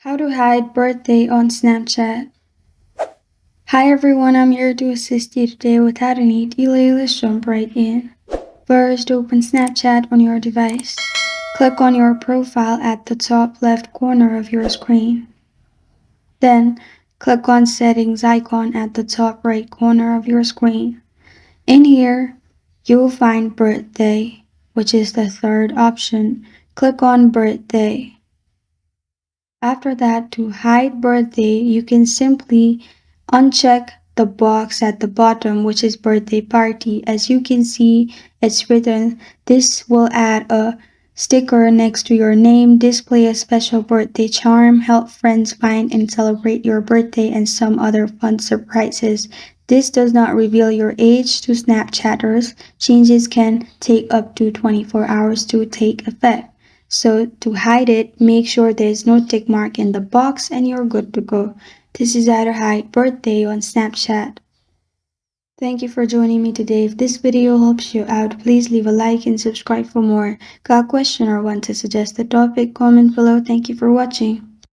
How to hide birthday on Snapchat. Hi everyone, I'm here to assist you today without any delay. Let's jump right in. First, open Snapchat on your device. Click on your profile at the top left corner of your screen. Then, click on Settings icon at the top right corner of your screen. In here, you will find Birthday, which is the third option. Click on Birthday. After that, to hide birthday, you can simply uncheck the box at the bottom, which is birthday party. As you can see, it's written, this will add a sticker next to your name, display a special birthday charm, help friends find and celebrate your birthday, and some other fun surprises. This does not reveal your age to Snapchatters. Changes can take up to 24 hours to take effect. So to hide it, make sure there's no tick mark in the box and you're good to go. This is how to hide birthday on Snapchat. Thank you for joining me today. If this video helps you out, please leave a like and subscribe for more. Got a question or want to suggest a topic? Comment below. Thank you for watching.